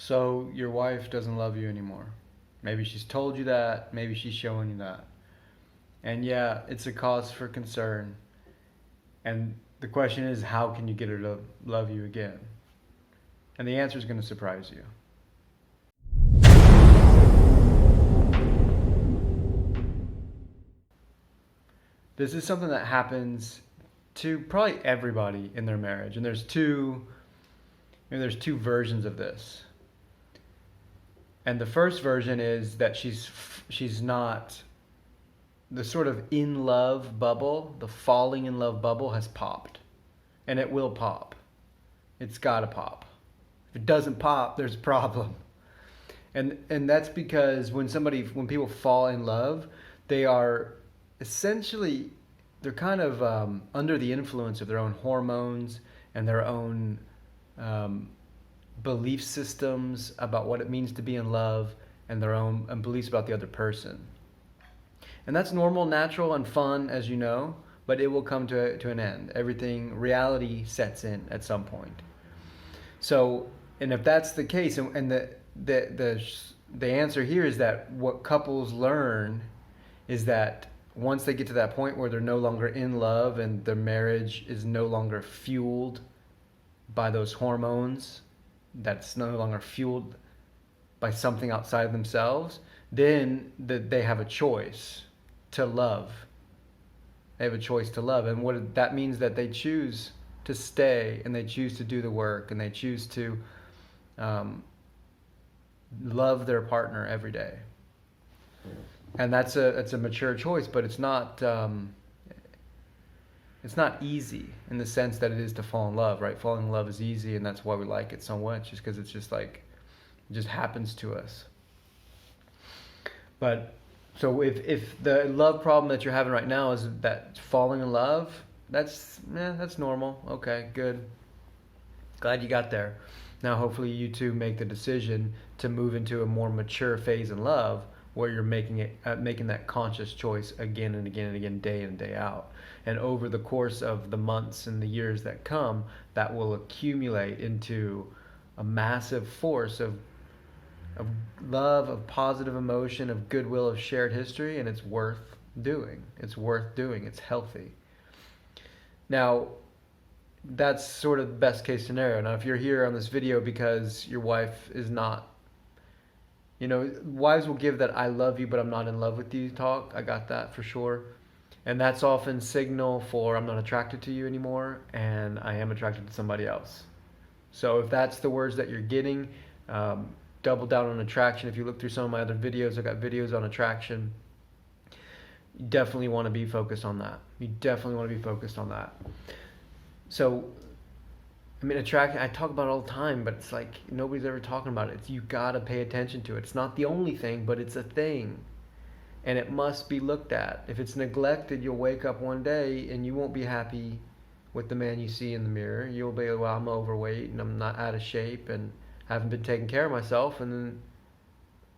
So your wife doesn't love you anymore. Maybe she's told you that, maybe she's showing you that. And yeah, it's a cause for concern. And the question is, how can you get her to love you again? And the answer is going to surprise you. This is something that happens to probably everybody in their marriage. And there's two versions of this. And the first version is that she's not, the sort of in love bubble, the falling in love bubble has popped. And it will pop. It's got to pop. If it doesn't pop, there's a problem. And that's because when people fall in love, they are essentially, they're kind of under the influence of their own hormones and their own um, belief systems about what it means to be in love, and their own beliefs about the other person. And that's normal, natural, and fun, as you know, but it will come to an end. Reality sets in at some point. So, and if that's the case, and the answer here is that what couples learn is that once they get to that point where they're no longer in love and their marriage is no longer fueled by those hormones, that's no longer fueled by something outside of themselves, then they have a choice to love. They have a choice to love. And what that means, that they choose to stay, and they choose to do the work, and they choose to love their partner every day. And it's a mature choice, but it's not easy in the sense that it is to fall in love, right? Falling in love is easy, and that's why we like it so much, just because it's just like, it just happens to us. But so if the love problem that you're having right now is that falling in love, that's normal. Okay, good. Glad you got there. Now hopefully you two make the decision to move into a more mature phase in love, where you're making that conscious choice again and again and again, day in and day out. And over the course of the months and the years that come, that will accumulate into a massive force of love, of positive emotion, of goodwill, of shared history, and it's worth doing. It's worth doing. It's healthy. Now, that's sort of the best case scenario. Now, if you're here on this video because your wife is not, wives will give that "I love you, but I'm not in love with you" talk. I got that for sure. And that's often signal for "I'm not attracted to you anymore, and I am attracted to somebody else." So if that's the words that you're getting, double down on attraction. If you look through some of my other videos, I got videos on attraction. You definitely want to be focused on that. You definitely want to be focused on that. So, I mean, attraction, I talk about it all the time, but it's like nobody's ever talking about it. You gotta pay attention to it. It's not the only thing, but it's a thing. And it must be looked at. If it's neglected, you'll wake up one day and you won't be happy with the man you see in the mirror. You'll be, well, I'm overweight and I'm not out of shape and haven't been taking care of myself. And then,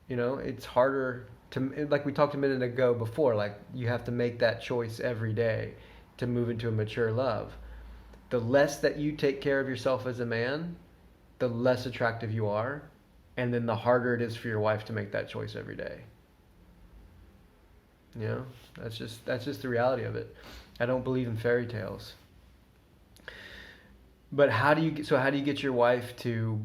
it's harder to, like we talked a minute ago before, like you have to make that choice every day to move into a mature love. The less that you take care of yourself as a man, the less attractive you are, and then the harder it is for your wife to make that choice every day. That's just the reality of it. I don't believe in fairy tales. But how do you get your wife to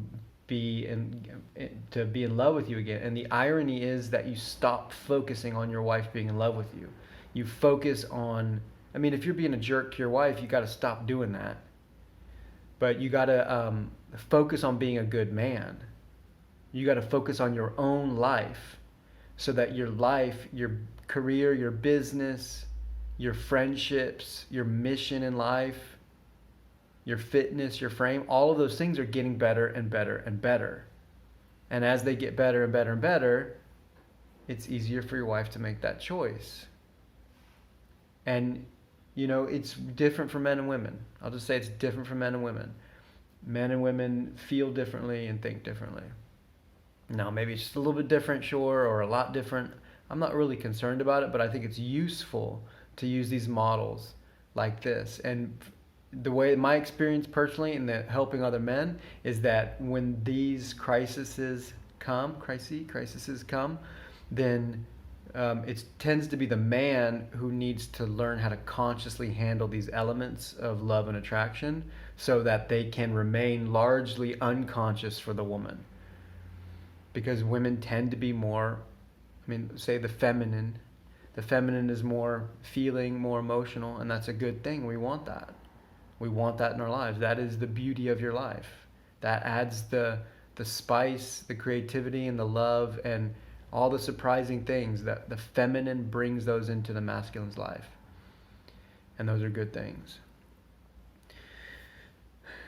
be in love with you again? And the irony is that you stop focusing on your wife being in love with you. You focus on, I mean, if you're being a jerk to your wife, you got to stop doing that. But you got to focus on being a good man. You got to focus on your own life, so that your life, your career, your business, your friendships, your mission in life, your fitness, your frame, all of those things are getting better and better and better. And as they get better and better and better, it's easier for your wife to make that choice. And it's different for men and women. I'll just say it's different for men and women. Men and women feel differently and think differently. Now, maybe it's just a little bit different, sure, or a lot different. I'm not really concerned about it, but I think it's useful to use these models like this. And the way my experience personally in the helping other men is that when these crises come, then it tends to be the man who needs to learn how to consciously handle these elements of love and attraction so that they can remain largely unconscious for the woman. Because women tend to be more, I mean, say the feminine. The feminine is more feeling, more emotional, and that's a good thing. We want that. We want that in our lives. That is the beauty of your life. That adds the spice, the creativity, and the love, and all the surprising things that the feminine brings those into the masculine's life. And those are good things.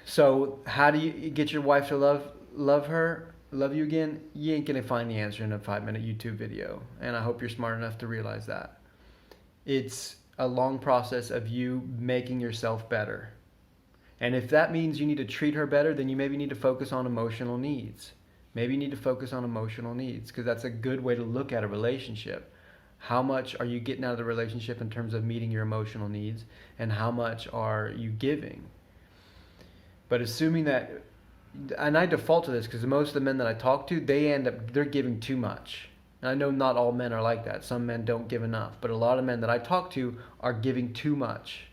So how do you get your wife to love you again? You ain't gonna find the answer in a 5-minute YouTube video. And I hope you're smart enough to realize that. It's a long process of you making yourself better. And if that means you need to treat her better, then you maybe need to focus on emotional needs. Maybe you need to focus on emotional needs, because that's a good way to look at a relationship. How much are you getting out of the relationship in terms of meeting your emotional needs, and how much are you giving? But assuming that, and I default to this because most of the men that I talk to, they're giving too much. And I know not all men are like that. Some men don't give enough, but a lot of men that I talk to are giving too much.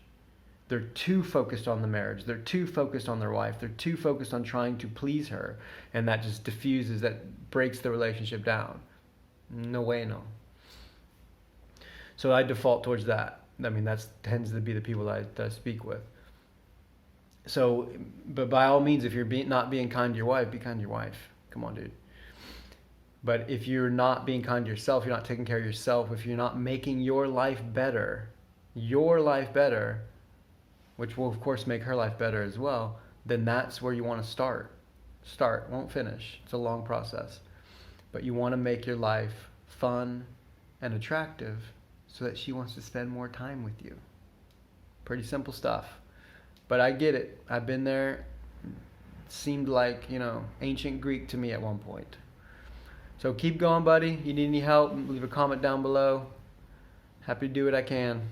They're too focused on the marriage. They're too focused on their wife. They're too focused on trying to please her. And that just diffuses, that breaks the relationship down. No way, no. So I default towards that. I mean, that tends to be the people that I speak with. So, but by all means, if you're not being kind to your wife, be kind to your wife. Come on, dude. But if you're not being kind to yourself, you're not taking care of yourself, if you're not making your life better, which will of course make her life better as well, then that's where you want to start. Start, won't finish. It's a long process. But you want to make your life fun and attractive so that she wants to spend more time with you. Pretty simple stuff. But I get it. I've been there. It seemed like, ancient Greek to me at one point. So keep going, buddy. You need any help, leave a comment down below. Happy to do what I can.